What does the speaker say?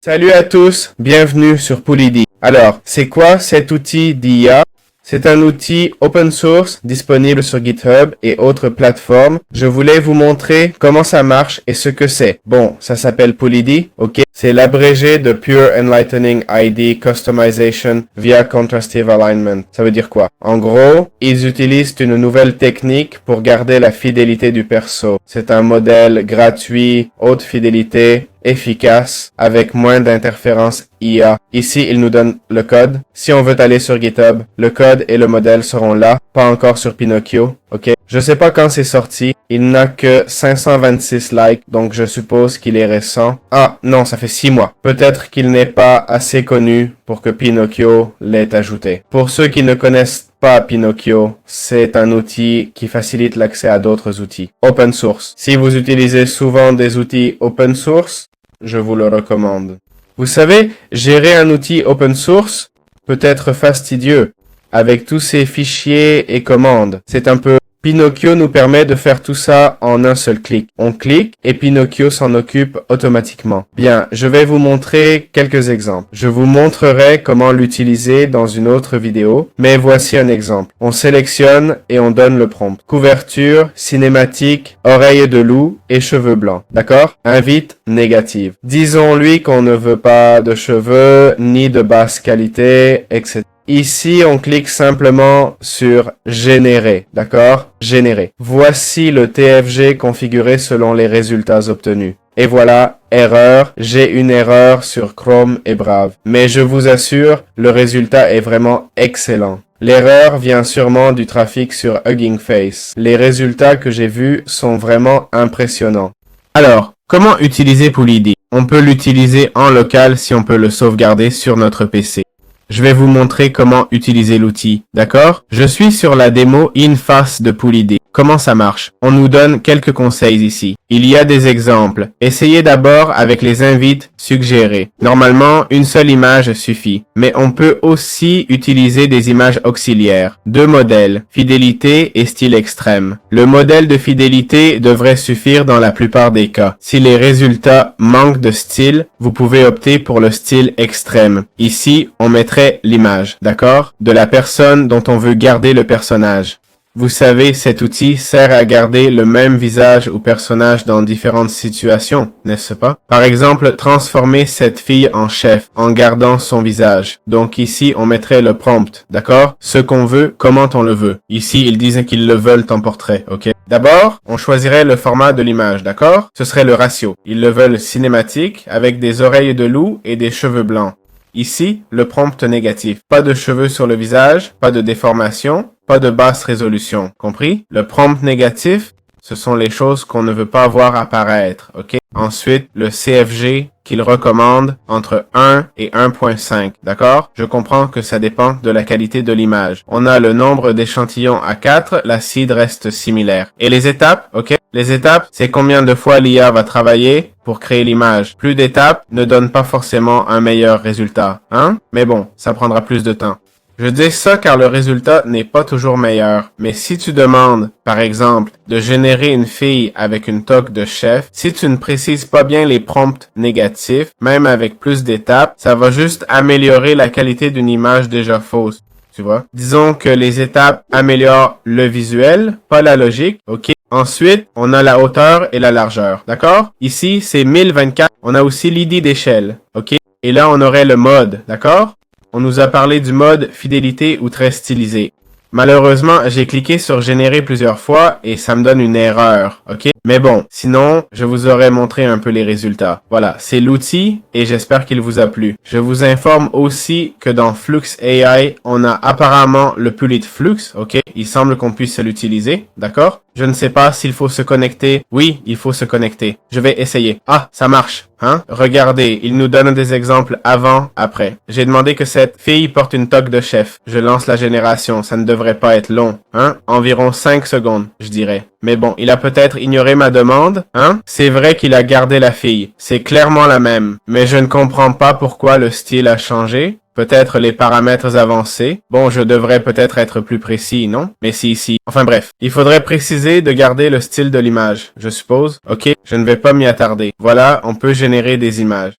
Salut à tous, bienvenue sur Polydi. Alors, c'est quoi cet outil d'IA? C'est un outil open source disponible sur GitHub et autres plateformes. Je voulais vous montrer comment ça marche et ce que c'est. Bon, ça s'appelle Polydi, ok? C'est l'abrégé de Pure Enlightening ID Customization via Contrastive Alignment. Ça veut dire quoi? En gros, ils utilisent une nouvelle technique pour garder la fidélité du perso. C'est un modèle gratuit, haute fidélité, efficace, avec moins d'interférences IA. Ici, il nous donne le code. Si on veut aller sur GitHub, le code et le modèle seront là, pas encore sur Pinocchio, ok? Je sais pas quand c'est sorti, il n'a que 526 likes, donc je suppose qu'il est récent. Ah, non, ça fait 6 mois. Peut-être qu'il n'est pas assez connu pour que Pinocchio l'ait ajouté. Pour ceux qui ne connaissent pas Pinocchio, c'est un outil qui facilite l'accès à d'autres outils. Open source. Si vous utilisez souvent des outils open source, je vous le recommande. Vous savez, gérer un outil open source peut être fastidieux avec tous ces fichiers et commandes. C'est un peu... Pinocchio nous permet de faire tout ça en un seul clic. On clique et Pinocchio s'en occupe automatiquement. Bien, je vais vous montrer quelques exemples. Je vous montrerai comment l'utiliser dans une autre vidéo, mais voici un exemple. On sélectionne et on donne le prompt. Couverture, cinématique, oreille de loup et cheveux blancs. D'accord? Invite négative. Disons-lui qu'on ne veut pas de cheveux, ni de basse qualité, etc. Ici, on clique simplement sur « Générer », d'accord? Générer. Voici le TFG configuré selon les résultats obtenus. Et voilà, erreur, j'ai une erreur sur Chrome et Brave. Mais je vous assure, le résultat est vraiment excellent. L'erreur vient sûrement du trafic sur Hugging Face. Les résultats que j'ai vus sont vraiment impressionnants. Alors, comment utiliser Polydi? On peut l'utiliser en local si on peut le sauvegarder sur notre PC. Je vais vous montrer comment utiliser l'outil, d'accord? Je suis sur la démo InFace de Polydi. Comment ça marche? On nous donne quelques conseils ici. Il y a des exemples. Essayez d'abord avec les invites suggérés. Normalement, une seule image suffit. Mais on peut aussi utiliser des images auxiliaires. 2 modèles, fidélité et style extrême. Le modèle de fidélité devrait suffire dans la plupart des cas. Si les résultats manquent de style, vous pouvez opter pour le style extrême. Ici, on mettrait l'image, d'accord? De la personne dont on veut garder le personnage. Vous savez, cet outil sert à garder le même visage ou personnage dans différentes situations, n'est-ce pas? Par exemple, transformer cette fille en chef en gardant son visage. Donc ici, on mettrait le prompt, d'accord? Ce qu'on veut, comment on le veut. Ici, ils disent qu'ils le veulent en portrait, ok? D'abord, on choisirait le format de l'image, d'accord? Ce serait le ratio. Ils le veulent cinématique, avec des oreilles de loup et des cheveux blancs. Ici, le prompt négatif. Pas de cheveux sur le visage, pas de déformation, pas de basse résolution. Compris? Le prompt négatif, ce sont les choses qu'on ne veut pas voir apparaître, ok? Ensuite, le CFG qu'il recommande entre 1 et 1.5, d'accord? Je comprends que ça dépend de la qualité de l'image. On a le nombre d'échantillons à 4, la seed reste similaire. Et les étapes, ok? Les étapes, c'est combien de fois l'IA va travailler pour créer l'image. Plus d'étapes ne donne pas forcément un meilleur résultat, hein? Mais bon, ça prendra plus de temps. Je dis ça car le résultat n'est pas toujours meilleur. Mais si tu demandes, par exemple, de générer une fille avec une toque de chef, si tu ne précises pas bien les prompts négatifs, même avec plus d'étapes, ça va juste améliorer la qualité d'une image déjà fausse. Tu vois? Disons que les étapes améliorent le visuel, pas la logique, ok? Ensuite, on a la hauteur et la largeur, d'accord? Ici, c'est 1024. On a aussi l'ID d'échelle, ok? Et là, on aurait le mode, d'accord? On nous a parlé du mode fidélité ou très stylisé. Malheureusement, j'ai cliqué sur générer plusieurs fois et ça me donne une erreur, ok? Mais bon, sinon, je vous aurais montré un peu les résultats. Voilà, c'est l'outil et j'espère qu'il vous a plu. Je vous informe aussi que dans Flux AI, on a apparemment le Pulit Flux, ok? Il semble qu'on puisse l'utiliser, d'accord? Je ne sais pas s'il faut se connecter. Oui, il faut se connecter. Je vais essayer. Ah, ça marche. Hein? Regardez, il nous donne des exemples avant, après. J'ai demandé que cette fille porte une toque de chef. Je lance la génération, ça ne devrait pas être long. Hein? Environ 5 secondes, je dirais. Mais bon, il a peut-être ignoré ma demande, hein? C'est vrai qu'il a gardé la fille. C'est clairement la même. Mais je ne comprends pas pourquoi le style a changé. Peut-être les paramètres avancés. Bon, je devrais peut-être être plus précis, non? Mais si, si. Enfin bref, il faudrait préciser de garder le style de l'image, je suppose. Ok, je ne vais pas m'y attarder. Voilà, on peut générer des images.